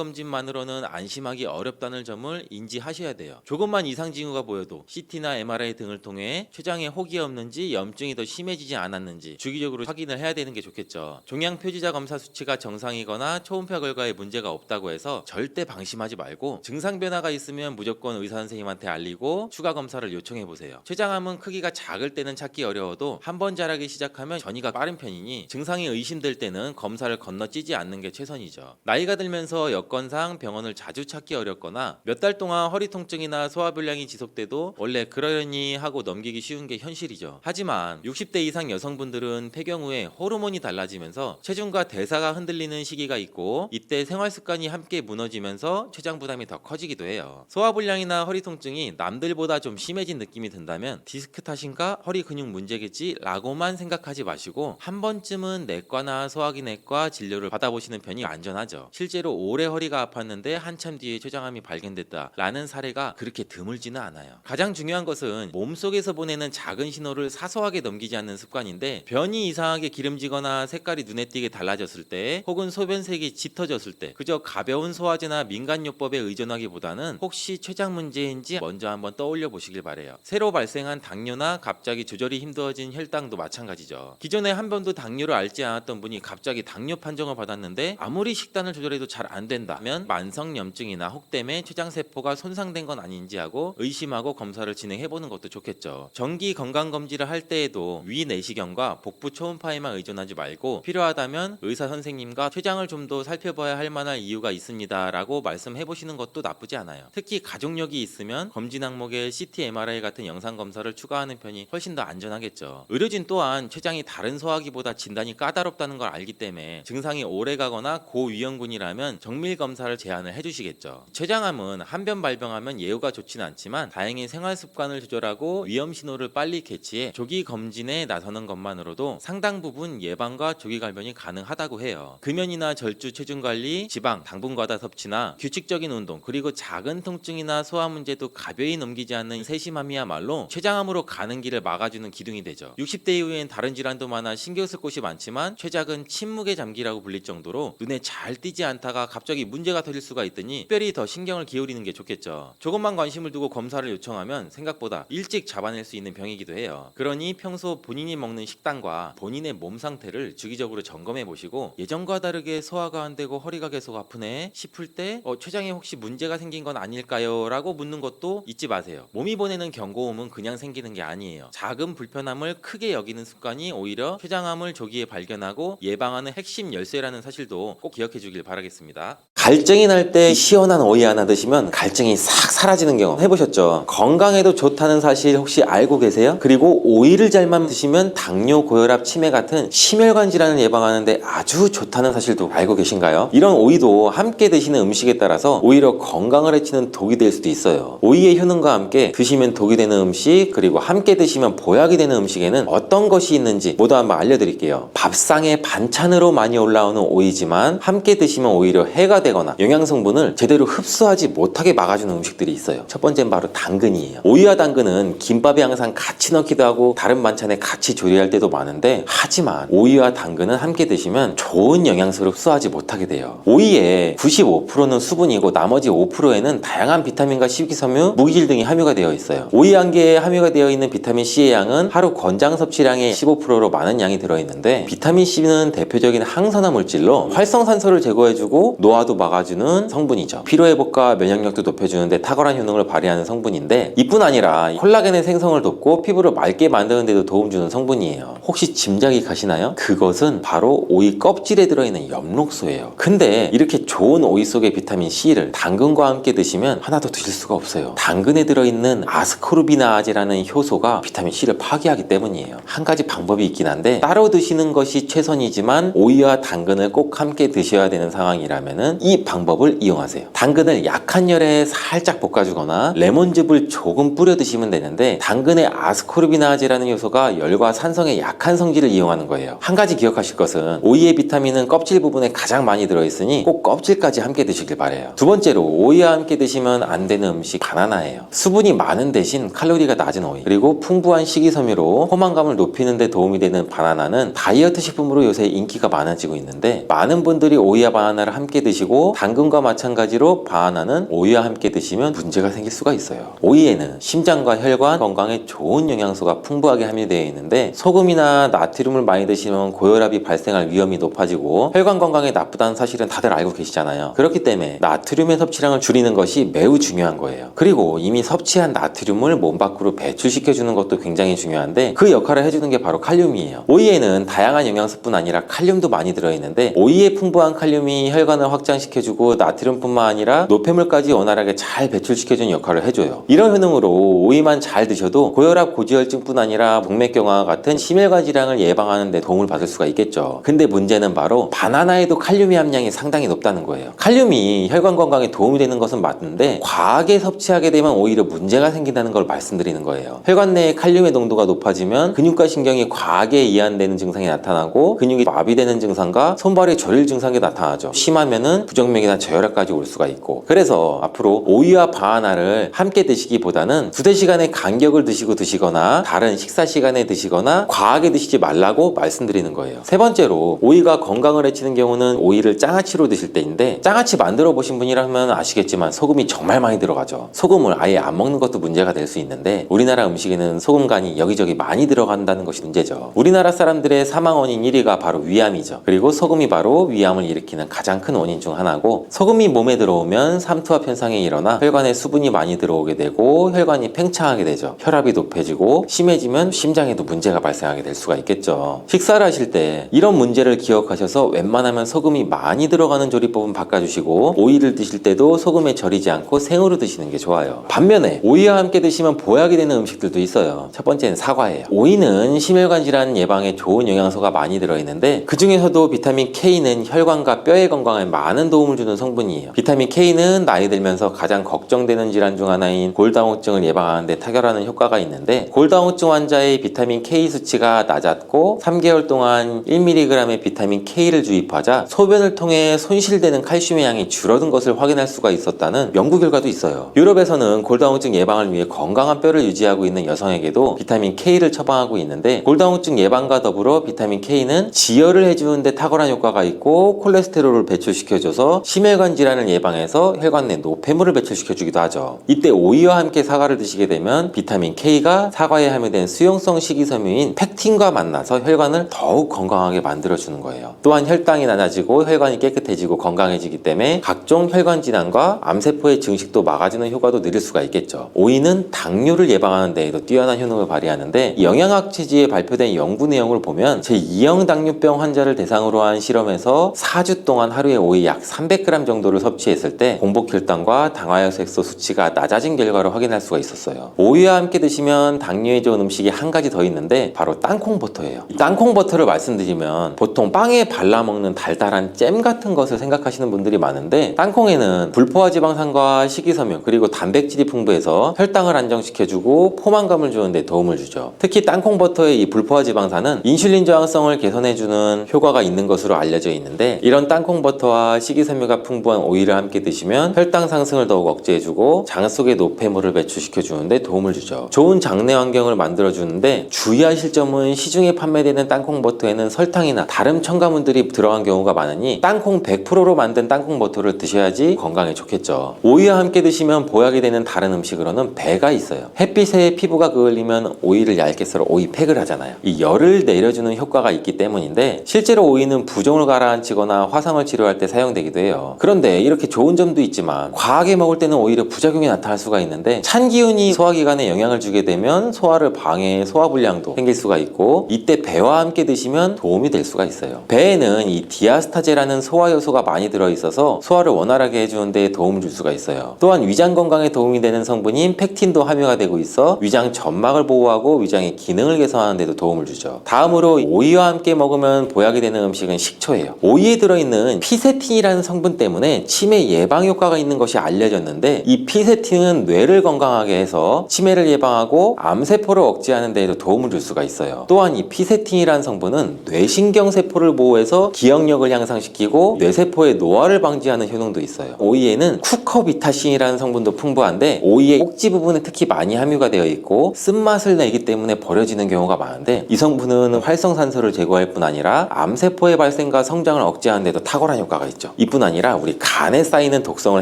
건강검진만으로는 안심하기 어렵다는 점을 인지하셔야 돼요. 조금만 이상 징후가 보여도 CT나 MRI 등을 통해 췌장에 혹이 없는지 염증이 더 심해지지 않았는지 주기적으로 확인을 해야 되는 게 좋겠죠. 종양 표지자 검사 수치가 정상이거나 초음파 결과에 문제가 없다고 해서 절대 방심하지 말고 증상 변화가 있으면 무조건 의사 선생님한테 알리고 추가 검사를 요청해 보세요. 췌장암은 크기가 작을 때는 찾기 어려워도 한 번 자라기 시작하면 전이가 빠른 편이니 증상이 의심될 때는 검사를 건너뛰지 않는 게 최선이죠. 나이가 들면서 여건상 병원을 자주 찾기 어렵거나 몇 달 동안 허리 통증이나 소화불량이 지속돼도 원래 그러려니 하고 넘기기 쉬운 게 현실이죠. 하지만 60대 이상 여성분들은 폐경 후에 호르몬이 달라지면서 체중과 대사가 흔들리는 시기가 있고 되고 이때 생활 습관이 함께 무너지면서 췌장 부담이 더 커지기도 해요. 소화불량이나 허리 통증이 남들보다 좀 심해진 느낌이 든다면 디스크 탓인가 허리 근육 문제겠지 라고만 생각하지 마시고 한 번쯤은 내과나 소화기내과 진료를 받아보시는 편이 안전하죠. 실제로 오래 허리가 아팠는데 한참 뒤에 췌장암이 발견됐다 라는 사례가 그렇게 드물지는 않아요. 가장 중요한 것은 몸속에서 보내는 작은 신호를 사소하게 넘기지 않는 습관인데, 변이 이상하게 기름지거나 색깔이 눈에 띄게 달라졌을 때 혹은 소변색이 짙어졌을 때 그저 가벼운 소화제나 민간요법에 의존하기보다는 혹시 췌장 문제인지 먼저 한번 떠올려 보시길 바래요. 새로 발생한 당뇨나 갑자기 조절이 힘들어진 혈당도 마찬가지죠. 기존에 한 번도 당뇨를 앓지 않았던 분이 갑자기 당뇨 판정을 받았는데 아무리 식단을 조절해도 잘 안 된다면 만성염증이나 혹 때문에 췌장세포가 손상된 건 아닌지 하고 의심하고 검사를 진행해보는 것도 좋겠죠. 정기 건강검진을 할 때에도 위 내시경과 복부 초음파에만 의존하지 말고 필요하다면 의사 선생님과 췌장을 좀 더 살펴봐야 할 만한 이유가 있습니다 라고 말씀해보시는 것도 나쁘지 않아요. 특히 가족력이 있으면 검진 항목에 CT, MRI 같은 영상검사를 추가하는 편이 훨씬 더 안전하겠죠. 의료진 또한 췌장이 다른 소화기보다 진단이 까다롭다는 걸 알기 때문에 증상이 오래가거나 고위험군이라면 정밀 검사를 제안을 해주시겠죠. 췌장암은 한 번 발병하면 예후가 좋지는 않지만 다행히 생활 습관을 조절하고 위험 신호를 빨리 캐치해 조기 검진에 나서는 것만으로도 상당 부분 예방과 조기 발견이 가능하다고 해요. 금연이나 절주, 체중 관리, 지방, 당분 과다 섭취나 규칙적인 운동, 그리고 작은 통증이나 소화 문제도 가벼이 넘기지 않는 세심함이야말로 췌장암으로 가는 길을 막아주는 기둥이 되죠. 60대 이후엔 다른 질환도 많아 신경 쓸 곳이 많지만 췌장은 침묵의 잠기라고 불릴 정도로 눈에 잘 띄지 않다가 갑자기 문제가 터질 수가 있으니 특별히 더 신경을 기울이는 게 좋겠죠. 조금만 관심을 두고 검사를 요청하면 생각보다 일찍 잡아낼 수 있는 병이기도 해요. 그러니 평소 본인이 먹는 식단과 본인의 몸 상태를 주기적으로 점검해 보시고, 예전과 다르게 소화가 안 되고 허리가 계속 아프네 싶을 때 췌장에 혹시 문제가 생긴 건 아닐까요? 라고 묻는 것도 잊지 마세요. 몸이 보내는 경고음은 그냥 생기는 게 아니에요. 작은 불편함을 크게 여기는 습관이 오히려 췌장암을 조기에 발견하고 예방하는 핵심 열쇠라는 사실도 꼭 기억해 주길 바라겠습니다. 갈증이 날 때 시원한 오이 하나 드시면 갈증이 싹 사라지는 경험 해보셨죠? 건강에도 좋다는 사실 혹시 알고 계세요? 그리고 오이를 잘만 드시면 당뇨, 고혈압, 치매 같은 심혈관 질환을 예방하는데 아주 좋다는 사실도 알고 계신가요? 이런 오이도 함께 드시는 음식에 따라서 오히려 건강을 해치는 독이 될 수도 있어요. 오이의 효능과 함께 드시면 독이 되는 음식, 그리고 함께 드시면 보약이 되는 음식에는 어떤 것이 있는지 모두 한번 알려드릴게요. 밥상에 반찬으로 많이 올라오는 오이지만 함께 드시면 오히려 해가 되거나 영양성분을 제대로 흡수하지 못하게 막아주는 음식들이 있어요. 첫 번째는 바로 당근이에요. 오이와 당근은 김밥에 항상 같이 넣기도 하고 다른 반찬에 같이 조리할 때도 많은데, 하지만 오이와 당근은 함께 드시면 좋은 영양소를 흡수하지 못하게 돼요. 오이의 95%는 수분이고 나머지 5%에는 다양한 비타민과 식이섬유, 무기질 등이 함유가 되어 있어요. 오이 한 개에 함유가 되어 있는 비타민 C의 양은 하루 권장 섭취량의 15%로 많은 양이 들어있는데, 비타민 C는 대표적인 항산화 물질로 활성산소를 제거해주고 노화도 막아주는 성분이죠. 피로회복과 면역력도 높여주는데 탁월한 효능을 발휘하는 성분인데, 이뿐 아니라 콜라겐의 생성을 돕고 피부를 맑게 만드는 데도 도움 주는 성분이에요. 혹시 짐작이 가시나요? 그것은 바로 오이 껍질에 들어있는 엽록소예요. 근데 이렇게 좋은 오이 속의 비타민 C를 당근과 함께 드시면 하나도 드실 수가 없어요. 당근에 들어있는 아스코르비나아제라는 효소가 비타민 C를 파괴하기 때문이에요. 한 가지 방법이 있긴 한데 따로 드시는 것이 최선이지만 오이와 당근을 꼭 함께 드셔야 되는 상황이라면 이 방법을 이용하세요. 당근을 약한 열에 살짝 볶아주거나 레몬즙을 조금 뿌려 드시면 되는데, 당근의 아스코르비나아제라는 효소가 열과 산성에 약한 성질을 이용하는 거예요. 한 가지 기억하실 것은 오이의 비타민은 껍질 부분에 가장 많이 들어있으니 꼭 껍질까지 함께 드시길 바래요. 두 번째로 오이와 함께 드시면 안 되는 음식 바나나예요. 수분이 많은 대신 칼로리가 낮은 오이, 그리고 풍부한 식이섬유로 포만감을 높이는 데 도움이 되는 바나나는 다이어트 식품으로 요새 인기가 많아지고 있는데, 많은 분들이 오이와 바나나를 함께 드시고 당근과 마찬가지로 바나나는 오이와 함께 드시면 문제가 생길 수가 있어요. 오이에는 심장과 혈관 건강에 좋은 영양소가 풍부하게 함유되어 있는데, 소금이나 나트륨을 많이 드시면 고혈압이 발생할 위험이 높아지고 혈관 건강에 나쁘다는 사실은 다들 알고 계시잖아요. 그렇기 때문에 나트륨의 섭취량을 줄이는 것이 매우 중요한 거예요. 그리고 이미 섭취한 나트륨을 몸 밖으로 배출시켜주는 것도 굉장히 중요한데, 그 역할을 해주는 게 바로 칼륨이에요. 오이에는 다양한 영양소뿐 아니라 칼륨도 많이 들어있는데, 오이의 풍부한 칼륨이 혈관을 확장시키고 해장시켜주고 나트륨뿐만 아니라 노폐물까지 원활하게 잘 배출시켜주는 역할을 해줘요. 이런 효능으로 오이만 잘 드셔도 고혈압, 고지혈증뿐 아니라 동맥경화와 같은 심혈관 질환을 예방하는 데 도움을 받을 수가 있겠죠. 근데 문제는 바로 바나나에도 칼륨의 함량이 상당히 높다는 거예요. 칼륨이 혈관 건강에 도움이 되는 것은 맞는데 과하게 섭취하게 되면 오히려 문제가 생긴다는 걸 말씀드리는 거예요. 혈관 내에 칼륨의 농도가 높아지면 근육과 신경이 과하게 이완되는 증상이 나타나고 근육이 마비되는 증상과 손발이 저릴 증상이 나타나죠. 심하면은 부정맥이나 저혈압까지 올 수가 있고, 그래서 앞으로 오이와 바나나를 함께 드시기보다는 두세 시간의 간격을 드시거나 다른 식사 시간에 드시거나 과하게 드시지 말라고 말씀드리는 거예요. 세 번째로 오이가 건강을 해치는 경우는 오이를 장아찌로 드실 때인데, 장아찌 만들어 보신 분이라면 아시겠지만 소금이 정말 많이 들어가죠. 소금을 아예 안 먹는 것도 문제가 될 수 있는데 우리나라 음식에는 소금 간이 여기저기 많이 들어간다는 것이 문제죠. 우리나라 사람들의 사망 원인 1위가 바로 위암이죠. 그리고 소금이 바로 위암을 일으키는 가장 큰 원인 중 하나고, 소금이 몸에 들어오면 삼투압 현상이 일어나 혈관에 수분이 많이 들어오게 되고 혈관이 팽창하게 되죠. 혈압이 높아지고 심해지면 심장에도 문제가 발생하게 될 수가 있겠죠. 식사를 하실 때 이런 문제를 기억하셔서 웬만하면 소금이 많이 들어가는 조리법은 바꿔주시고, 오이를 드실 때도 소금에 절이지 않고 생으로 드시는 게 좋아요. 반면에 오이와 함께 드시면 보약이 되는 음식들도 있어요. 첫 번째는 사과예요. 오이는 심혈관 질환 예방에 좋은 영양소가 많이 들어있는데 그 중에서도 비타민 K는 혈관과 뼈의 건강에 많은 도움을 주는 성분이에요. 비타민 K는 나이 들면서 가장 걱정되는 질환 중 하나인 골다공증을 예방하는 데 탁월하는 효과가 있는데, 골다공증 환자의 비타민 K 수치가 낮았고 3개월 동안 1mg의 비타민 K를 주입하자 소변을 통해 손실되는 칼슘의 양이 줄어든 것을 확인할 수가 있었다는 연구 결과도 있어요. 유럽에서는 골다공증 예방을 위해 건강한 뼈를 유지하고 있는 여성에게도 비타민 K를 처방하고 있는데, 골다공증 예방과 더불어 비타민 K는 지혈을 해주는 데 탁월한 효과가 있고 콜레스테롤을 배출시켜줘서 심혈관 질환을 예방해서 혈관 내 노폐물을 배출시켜주기도 하죠. 이때 오이와 함께 사과를 드시게 되면 비타민 K가 사과에 함유된 수용성 식이섬유인 팩틴과 만나서 혈관을 더욱 건강하게 만들어주는 거예요. 또한 혈당이 낮아지고 혈관이 깨끗해지고 건강해지기 때문에 각종 혈관 질환과 암세포의 증식도 막아주는 효과도 누릴 수가 있겠죠. 오이는 당뇨를 예방하는 데에도 뛰어난 효능을 발휘하는데, 영양학 체지에 발표된 연구 내용을 보면 제2형 당뇨병 환자를 대상으로 한 실험에서 4주 동안 하루에 오이 약 300g 정도를 섭취했을 때 공복 혈당과 당화혈색소 수치가 낮아진 결과를 확인할 수가 있었어요. 오이와 함께 드시면 당뇨에 좋은 음식이 한 가지 더 있는데 바로 땅콩버터예요. 땅콩버터를 말씀드리면 보통 빵에 발라 먹는 달달한 잼 같은 것을 생각하시는 분들이 많은데, 땅콩에는 불포화 지방산과 식이섬유 그리고 단백질이 풍부해서 혈당을 안정시켜주고 포만감을 주는 데 도움을 주죠. 특히 땅콩버터의 이 불포화 지방산은 인슐린 저항성을 개선해주는 효과가 있는 것으로 알려져 있는데, 이런 땅콩버터와 식이섬유가 풍부한 오이를 함께 드시면 혈당 상승을 더욱 억제해주고 장 속의 노폐물을 배출시켜주는데 도움을 주죠. 좋은 장내 환경을 만들어주는데, 주의하실 점은 시중에 판매되는 땅콩버터에는 설탕이나 다른 첨가물들이 들어간 경우가 많으니 땅콩 100%로 만든 땅콩버터를 드셔야지 건강에 좋겠죠. 오이와 함께 드시면 보약이 되는 다른 음식으로는 배가 있어요. 햇빛에 피부가 그을리면 오이를 얇게 썰어 오이팩을 하잖아요. 이 열을 내려주는 효과가 있기 때문인데, 실제로 오이는 부종을 가라앉히거나 화상을 치료할 때 사용되기도 해요. 그런데 이렇게 좋은 점도 있지만 과하게 먹을 때는 오히려 부작용이 나타날 수가 있는데, 찬 기운이 소화기관에 영향을 주게 되면 소화를 방해해 소화불량도 생길 수가 있고, 이때 배와 함께 드시면 도움이 될 수가 있어요. 배에는 이 디아스타제라는 소화 요소가 많이 들어있어서 소화를 원활하게 해주는 데 도움을 줄 수가 있어요. 또한 위장 건강에 도움이 되는 성분인 팩틴도 함유가 되고 있어 위장 점막을 보호하고 위장의 기능을 개선하는 데도 도움을 주죠. 다음으로 오이와 함께 먹으면 보약이 되는 음식은 식초예요. 오이에 들어있는 피세틴이라는 성분 때문에 치매 예방 효과가 있는 것이 알려졌는데, 이 피세틴은 뇌를 건강하게 해서 치매를 예방하고 암세포를 억제하는 데에도 도움을 줄 수가 있어요. 또한 이 피세틴이라는 성분은 뇌신경세포를 보호해서 기억력을 향상시키고 뇌세포의 노화를 방지하는 효능도 있어요. 오이에는 쿠커비타신이라는 성분도 풍부한데, 오이의 꼭지 부분에 특히 많이 함유가 되어 있고 쓴맛을 내기 때문에 버려지는 경우가 많은데, 이 성분은 활성산소를 제거할 뿐 아니라 암세포의 발생과 성장을 억제하는 데도 탁월한 효과가 있죠. 이뿐 아니라 우리 간에 쌓이는 독성을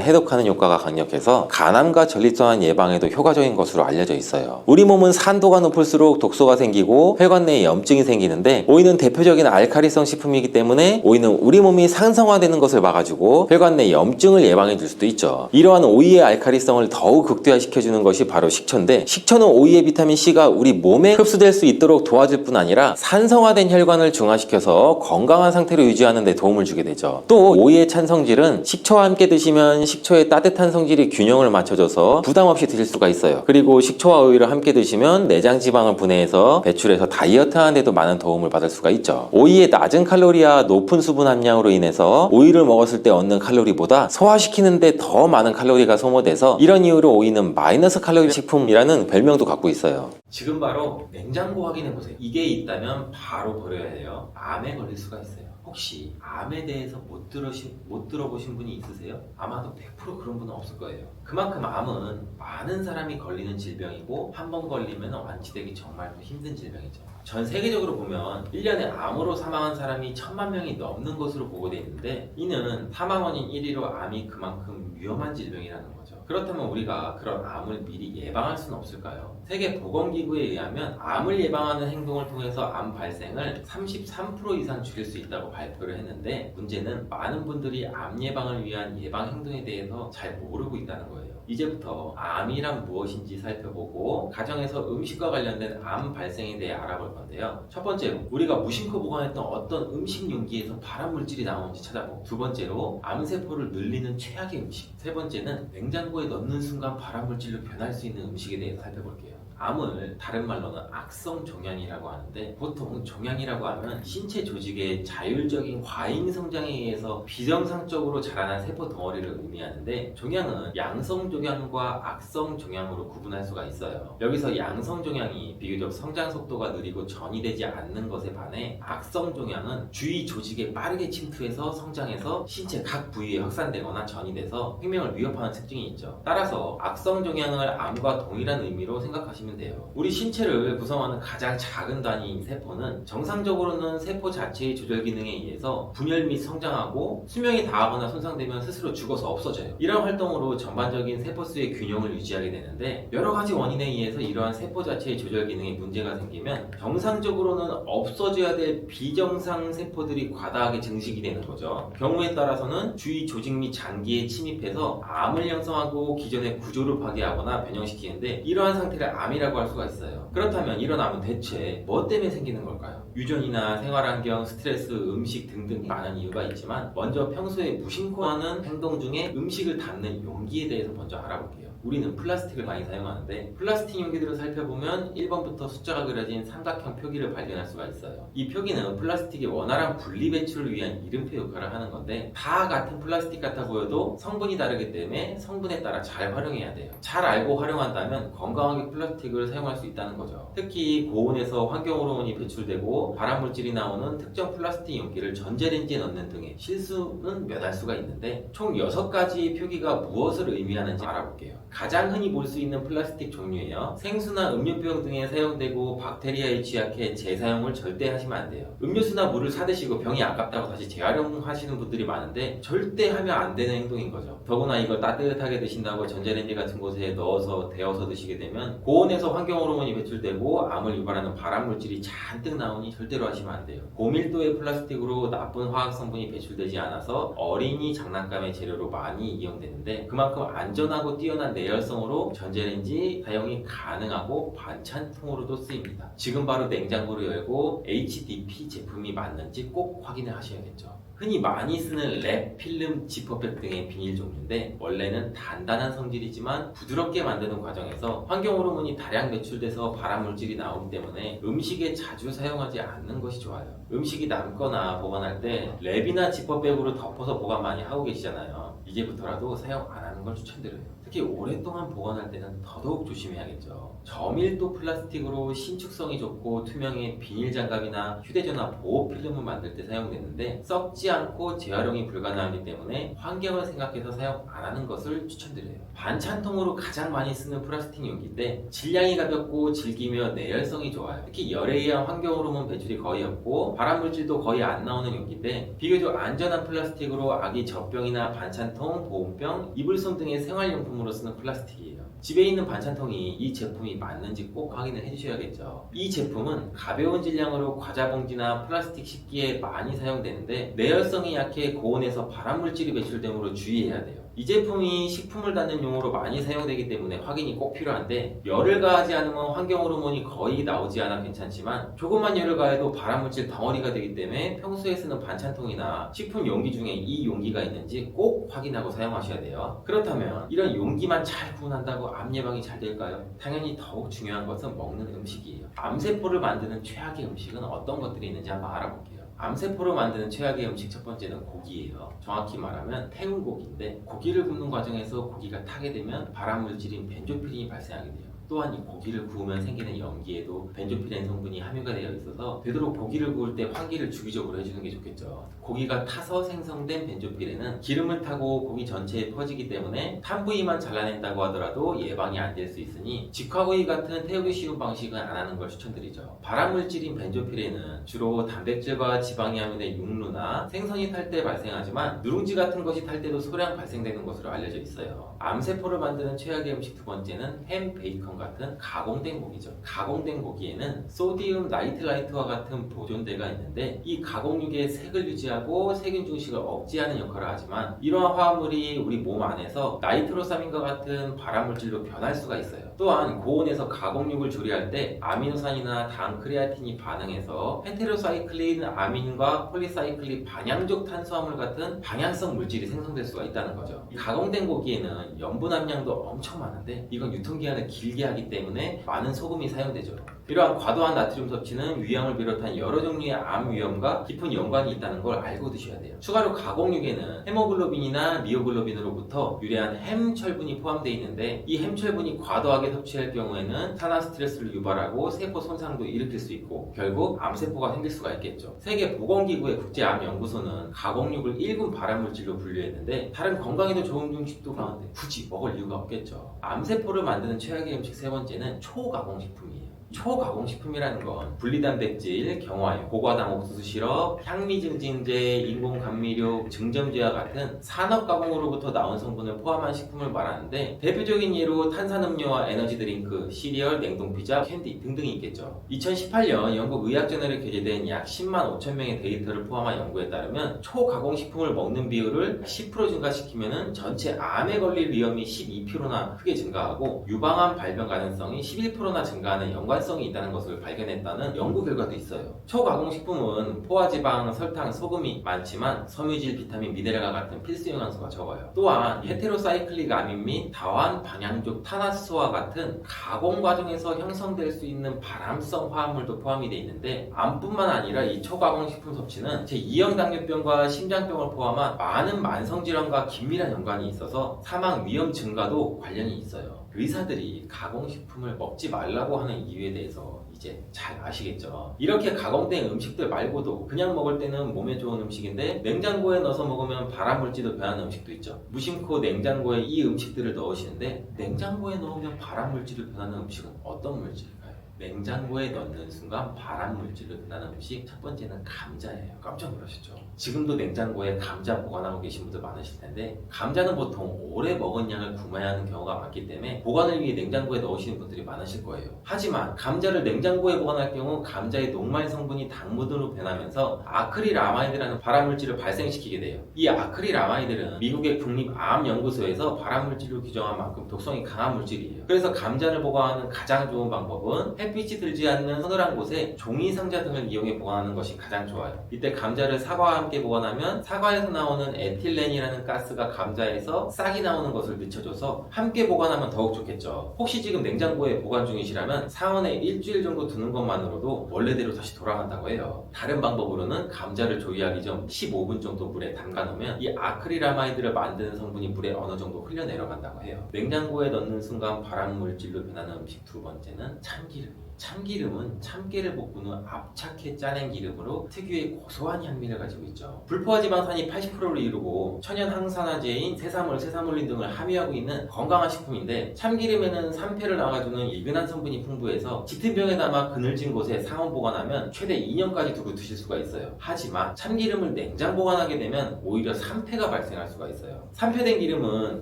해독하는 효과가 강력해서 간암과 전립선암 예방에도 효과적인 것으로 알려져 있어요. 우리 몸은 산도가 높을수록 독소가 생기고 혈관 내에 염증이 생기는데, 오이는 대표적인 알칼리성 식품이기 때문에 오이는 우리 몸이 상성화되는 것을 막아주고 혈관 내 염증을 예방해 줄 수도 있죠. 있죠. 이러한 오이의 알칼리성을 더욱 극대화시켜주는 것이 바로 식초인데, 식초는 오이의 비타민C가 우리 몸에 흡수될 수 있도록 도와줄 뿐 아니라 산성화된 혈관을 중화시켜서 건강한 상태로 유지하는 데 도움을 주게 되죠. 또 오이의 찬성질은 식초와 함께 드시면 식초의 따뜻한 성질이 균형을 맞춰줘서 부담 없이 드실 수가 있어요. 그리고 식초와 오이를 함께 드시면 내장 지방을 분해해서 배출해서 다이어트 하는 데도 많은 도움을 받을 수가 있죠. 오이의 낮은 칼로리와 높은 수분 함량으로 인해서 오이를 먹었을 때 얻는 칼로리보다 소화시키는데 더 많은 칼로리가 소모돼서, 이런 이유로 오이는 마이너스 칼로리 식품이라는 별명도 갖고 있어요. 지금 바로 냉장고 확인해보세요. 이게 있다면 바로 버려야 해요. 암에 걸릴 수가 있어요. 혹시 암에 대해서 못 들어보신 분이 있으세요? 아마도 100% 그런 분은 없을 거예요. 그만큼 암은 많은 사람이 걸리는 질병이고, 한 번 걸리면 완치되기 정말 힘든 질병이죠. 전 세계적으로 보면 1년에 암으로 사망한 사람이 1000만 명이 넘는 것으로 보고되어 있는데, 이는 사망 원인 1위로 암이 그만큼 위험한 질병이라는 거죠. 그렇다면 우리가 그런 암을 미리 예방할 수는 없을까요? 세계보건기구에 의하면 암을 예방하는 행동을 통해서 암 발생을 33% 이상 줄일 수 있다고 발표를 했는데, 문제는 많은 분들이 암 예방을 위한 예방 행동에 대해서 잘 모르고 있다는 거예요. 이제부터 암이란 무엇인지 살펴보고, 가정에서 음식과 관련된 암 발생에 대해 알아볼 건데요. 첫 번째로, 우리가 무심코 보관했던 어떤 음식 용기에서 발암물질이 나오는지 찾아보고, 두 번째로, 암세포를 늘리는 최악의 음식, 세 번째는 냉장고에 넣는 순간 발암물질로 변할 수 있는 음식에 대해서 살펴볼게요. 암을 다른 말로는 악성 종양이라고 하는데, 보통 종양이라고 하면 신체 조직의 자율적인 과잉 성장에 의해서 비정상적으로 자라난 세포 덩어리를 의미하는데, 종양은 양성 종양과 악성 종양으로 구분할 수가 있어요. 여기서 양성 종양이 비교적 성장 속도가 느리고 전이되지 않는 것에 반해, 악성 종양은 주위 조직에 빠르게 침투해서 성장해서 신체 각 부위에 확산되거나 전이돼서 생명을 위협하는 특징이 있죠. 따라서 악성 종양을 암과 동일한 의미로 생각하시면 돼요. 우리 신체를 구성하는 가장 작은 단위인 세포는 정상적으로는 세포 자체의 조절 기능에 의해서 분열 및 성장하고, 수명이 다하거나 손상되면 스스로 죽어서 없어져요. 이런 활동으로 전반적인 세포수의 균형을 유지하게 되는데, 여러 가지 원인에 의해서 이러한 세포 자체의 조절 기능에 문제가 생기면 정상적으로는 없어져야 될 비정상 세포들이 과다하게 증식이 되는 거죠. 경우에 따라서는 주위 조직 및 장기에 침입해서 암을 형성하고 기존의 구조를 파괴하거나 변형시키는데, 이러한 상태를 암이라고 할 수가 있어요. 그렇다면 이런 암은 대체 뭐 때문에 생기는 걸까요? 유전이나 생활환경, 스트레스, 음식 등등 많은 이유가 있지만, 먼저 평소에 무심코 하는 행동 중에 음식을 담는 용기에 대해서 먼저 알아볼게요. 우리는 플라스틱을 많이 사용하는데, 플라스틱 용기들을 살펴보면 1번부터 숫자가 그려진 삼각형 표기를 발견할 수가 있어요. 이 표기는 플라스틱의 원활한 분리 배출을 위한 이름표 역할을 하는 건데, 다 같은 플라스틱 같아 보여도 성분이 다르기 때문에 성분에 따라 잘 활용해야 돼요. 잘 알고 활용한다면 건강하게 플라스틱을 사용할 수 있다는 거죠. 특히 고온에서 환경 호르몬이 배출되고 발암물질이 나오는 특정 플라스틱 용기를 전자레인지에 넣는 등의 실수는 면할 수가 있는데, 총 6가지의 표기가 무엇을 의미하는지 알아볼게요. 가장 흔히 볼 수 있는 플라스틱 종류예요. 생수나 음료병 등에 사용되고 박테리아에 취약해 재사용을 절대 하시면 안 돼요. 음료수나 물을 사드시고 병이 아깝다고 다시 재활용하시는 분들이 많은데, 절대 하면 안 되는 행동인 거죠. 더구나 이걸 따뜻하게 드신다고 전자레인지 같은 곳에 넣어서 데워서 드시게 되면 고온에서 환경 호르몬이 배출되고 암을 유발하는 발암물질이 잔뜩 나오니 절대로 하시면 안 돼요. 고밀도의 플라스틱으로 나쁜 화학 성분이 배출되지 않아서 어린이 장난감의 재료로 많이 이용되는데, 그만큼 안전하고 뛰어난 내열성으로 전자레인지 사용이 가능하고 반찬통으로도 쓰입니다. 지금 바로 냉장고를 열고 HDP 제품이 맞는지 꼭 확인을 하셔야겠죠. 흔히 많이 쓰는 랩, 필름, 지퍼백 등의 비닐 종류인데, 원래는 단단한 성질이지만 부드럽게 만드는 과정에서 환경 호르몬이 다량 배출돼서 발암물질이 나오기 때문에 음식에 자주 사용하지 않는 것이 좋아요. 음식이 남거나 보관할 때 랩이나 지퍼백으로 덮어서 보관 많이 하고 계시잖아요. 이제부터라도 사용 안 하는 걸 추천드려요. 특히 오랫동안 보관할 때는 더더욱 조심해야겠죠. 저밀도 플라스틱으로 신축성이 좋고 투명의 비닐 장갑이나 휴대전화 보호 필름을 만들 때 사용되는데, 썩지 않고 재활용이 불가능하기 때문에 환경을 생각해서 사용 안 하는 것을 추천드려요. 반찬통으로 가장 많이 쓰는 플라스틱 용기인데, 질량이 가볍고 질기며 내열성이 좋아요. 특히 열에 의한 환경 호르몬 배출이 거의 없고 발암물질도 거의 안 나오는 용기인데, 비교적 안전한 플라스틱으로 아기 젖병이나 반찬통, 보온병, 이불솜 등의 생활용품으로 쓰는 플라스틱이에요. 집에 있는 반찬통이 이 제품이 맞는지 꼭 확인을 해주셔야겠죠. 이 제품은 가벼운 질량으로 과자 봉지나 플라스틱 식기에 많이 사용되는데, 내열성이 약해 고온에서 발암물질이 배출되므로 주의해야 돼요. 이 제품이 식품을 닫는 용어로 많이 사용되기 때문에 확인이 꼭 필요한데, 열을 가하지 않으면 환경 호르몬이 거의 나오지 않아 괜찮지만 조금만 열을 가해도 발암물질 덩어리가 되기 때문에 평소에 쓰는 반찬통이나 식품 용기 중에 이 용기가 있는지 꼭 확인하고 사용하셔야 돼요. 그렇다면 이런 용기만 잘 구분한다고 암 예방이 잘 될까요? 당연히 더욱 중요한 것은 먹는 음식이에요. 암세포를 만드는 최악의 음식은 어떤 것들이 있는지 한번 알아볼게요. 암세포를 만드는 최악의 음식 첫 번째는 고기예요. 정확히 말하면 태운 고기인데, 고기를 굽는 과정에서 고기가 타게 되면 발암물질인 벤조피린이 발생하게 돼요. 또한 이 고기를 구우면 생기는 연기에도 벤조피렌 성분이 함유가 되어 있어서 되도록 고기를 구울 때 환기를 주기적으로 해주는 게 좋겠죠. 고기가 타서 생성된 벤조피렌은 기름을 타고 고기 전체에 퍼지기 때문에 탄 부위만 잘라낸다고 하더라도 예방이 안 될 수 있으니 직화구이 같은 태우기 쉬운 방식은 안 하는 걸 추천드리죠. 발암물질인 벤조피렌은 주로 단백질과 지방이 함유된 육류나 생선이 탈 때 발생하지만 누룽지 같은 것이 탈 때도 소량 발생되는 것으로 알려져 있어요. 암세포를 만드는 최악의 음식 두 번째는 햄, 베이컨 같은 가공된 고기죠. 가공된 고기에는 소디움 나이트라이트와 같은 보존제가 있는데, 이 가공육의 색을 유지하고 세균 증식을 억제하는 역할을 하지만 이러한 화합물이 우리 몸 안에서 나이트로사민과 같은 발암물질로 변할 수가 있어요. 또한 고온에서 가공육을 조리할 때 아미노산이나 당, 크레아틴이 반응해서 헤테로사이클린 아민과 폴리사이클린 방향족 탄수화물 같은 방향성 물질이 생성될 수가 있다는 거죠. 이 가공된 고기에는 염분 함량도 엄청 많은데 이건 유통기한을 길게 하기 때문에 많은 소금이 사용되죠. 이러한 과도한 나트륨 섭취는 위암을 비롯한 여러 종류의 암 위험과 깊은 연관이 있다는 걸 알고 드셔야 돼요. 추가로 가공육에는 헤모글로빈이나 미오글로빈으로부터 유래한 햄철분이 포함되어 있는데, 이 햄철분이 과도하게 섭취할 경우에는 산화 스트레스를 유발하고 세포 손상도 일으킬 수 있고 결국 암세포가 생길 수가 있겠죠. 세계보건기구의 국제암연구소는 가공육을 1군 발암물질로 분류했는데, 다른 건강에도 좋은 음식도 가운데 굳이 먹을 이유가 없겠죠. 암세포를 만드는 최악의 음식 세 번째는 초가공식품이에요. 초가공식품이라는 건 분리단백질, 경화유, 고과당 옥수수 시럽, 향미증진제, 인공감미료, 증점제와 같은 산업가공으로부터 나온 성분을 포함한 식품을 말하는데, 대표적인 예로 탄산음료와 에너지 드링크, 시리얼, 냉동피자, 캔디 등등이 있겠죠. 2018년 영국 의학저널에 게재된 약 10만 5천 명의 데이터를 포함한 연구에 따르면 초가공식품을 먹는 비율을 10% 증가시키면 전체 암에 걸릴 위험이 12%나 크게 증가하고 유방암 발병 가능성이 11%나 증가하는 연관성이 있다는 것을 발견했다는 연구 결과도 있어요. 초가공식품은 포화지방, 설탕, 소금이 많지만 섬유질, 비타민, 미네랄과 같은 필수 영양소가 적어요. 또한 헤테로사이클릭 아민 및 다환, 방향족, 탄화수소와 같은 가공 과정에서 형성될 수 있는 발암성 화합물도 포함이 되어 있는데, 암뿐만 아니라 이 초가공식품 섭취는 제2형 당뇨병과 심장병을 포함한 많은 만성질환과 긴밀한 연관이 있어서 사망 위험 증가도 관련이 있어요. 의사들이 가공식품을 먹지 말라고 하는 이유에 대해서 이제 잘 아시겠죠. 이렇게 가공된 음식들 말고도 그냥 먹을 때는 몸에 좋은 음식인데 냉장고에 넣어서 먹으면 발암물질도 변하는 음식도 있죠. 무심코 냉장고에 이 음식들을 넣으시는데, 냉장고에 넣으면 발암물질을 변하는 음식은 어떤 물질일까요? 냉장고에 넣는 순간 발암물질을 변하는 음식 첫 번째는 감자예요. 깜짝 놀라셨죠? 지금도 냉장고에 감자 보관하고 계신 분들 많으실 텐데, 감자는 보통 오래 먹은 양을 구매해야 하는 경우가 많기 때문에 보관을 위해 냉장고에 넣으시는 분들이 많으실 거예요. 하지만 감자를 냉장고에 보관할 경우 감자의 녹말 성분이 당분으로 변하면서 아크릴아마이드라는 발암물질을 발생시키게 돼요. 이 아크릴아마이드는 미국의 국립암연구소에서 발암물질로 규정한 만큼 독성이 강한 물질이에요. 그래서 감자를 보관하는 가장 좋은 방법은 햇빛이 들지 않는 서늘한 곳에 종이 상자 등을 이용해 보관하는 것이 가장 좋아요. 이때 감자를 사과와 함께 보관하면 사과에서 나오는 에틸렌이라는 가스가 감자에서 싹이 나오는 것을 늦춰줘서 함께 보관하면 더욱 좋겠죠. 혹시 지금 냉장고에 보관 중이시라면 상온에 일주일 정도 두는 것만으로도 원래대로 다시 돌아간다고 해요. 다른 방법으로는 감자를 조리하기 전 15분 정도 물에 담가 놓으면 이 아크릴아마이드를 만드는 성분이 물에 어느 정도 흘려 내려간다고 해요. 냉장고에 넣는 순간 발암물질로 변하는 음식 두 번째는 참기름. 참기름은 참깨를 볶은 후 압착해 짜낸 기름으로 특유의 고소한 향미를 가지고 있죠. 불포화지방산이 80%를 이루고 천연 항산화제인 세사물, 세사물린 등을 함유하고 있는 건강한 식품인데, 참기름에는 산패를 나가주는 일근한 성분이 풍부해서 짙은 병에 담아 그늘진 곳에 상온 보관하면 최대 2년까지 두고 드실 수가 있어요. 하지만 참기름을 냉장 보관하게 되면 오히려 산패가 발생할 수가 있어요. 산패된 기름은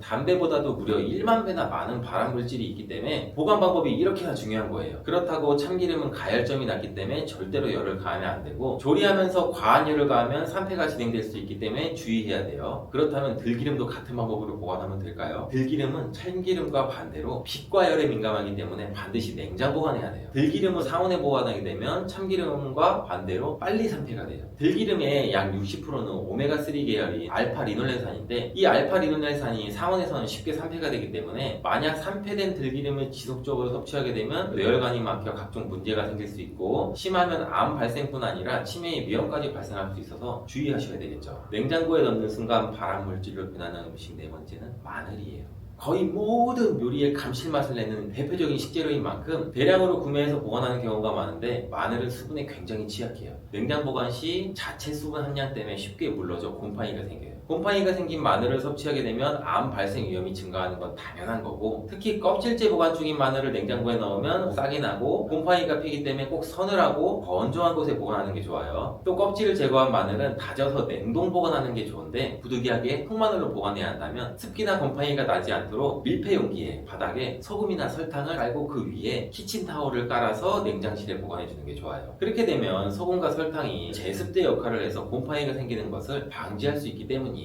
담배보다도 무려 1만 배나 많은 발암물질이 있기 때문에 보관 방법이 이렇게나 중요한 거예요. 그렇다고 마늘하고 참기름은 가열점이 낮기 때문에 절대로 열을 가하면 안 되고, 조리하면서 과한 열을 가하면 산패가 진행될 수 있기 때문에 주의해야 돼요. 그렇다면 들기름도 같은 방법으로 보관하면 될까요? 들기름은 참기름과 반대로 빛과 열에 민감하기 때문에 반드시 냉장 보관해야 돼요. 들기름을 상온에 보관하게 되면 참기름과 반대로 빨리 산패가 돼요. 들기름의 약 60%는 오메가3 계열인 알파리놀렌산인데, 이 알파리놀렌산이 상온에서는 쉽게 산패가 되기 때문에 만약 산패된 들기름을 지속적으로 섭취하게 되면 뇌혈관이 막혀 각종 문제가 생길 수 있고, 심하면 암 발생뿐 아니라 치매의 위험까지 발생할 수 있어서 주의하셔야 되겠죠. 냉장고에 넣는 순간 발암 물질로 변하는 음식 네 번째는 마늘이에요. 거의 모든 요리의 감칠맛을 내는 대표적인 식재료인 만큼 대량으로 구매해서 보관하는 경우가 많은데, 마늘은 수분에 굉장히 취약해요. 냉장 보관 시 자체 수분 함량 때문에 쉽게 물러져 곰팡이가 생겨요. 곰팡이가 생긴 마늘을 섭취하게 되면 암 발생 위험이 증가하는 건 당연한 거고, 특히 껍질째 보관 중인 마늘을 냉장고에 넣으면 싹이 나고 곰팡이가 피기 때문에 꼭 서늘하고 건조한 곳에 보관하는 게 좋아요. 또 껍질을 제거한 마늘은 다져서 냉동 보관하는 게 좋은데, 부득이하게 흙마늘로 보관해야 한다면 습기나 곰팡이가 나지 않도록 밀폐 용기에 바닥에 소금이나 설탕을 깔고 그 위에 키친타올을 깔아서 냉장실에 보관해 주는 게 좋아요. 그렇게 되면 소금과 설탕이 제습제 역할을 해서 곰팡이가 생기는 것을 방지할 수 있기 때문이에요.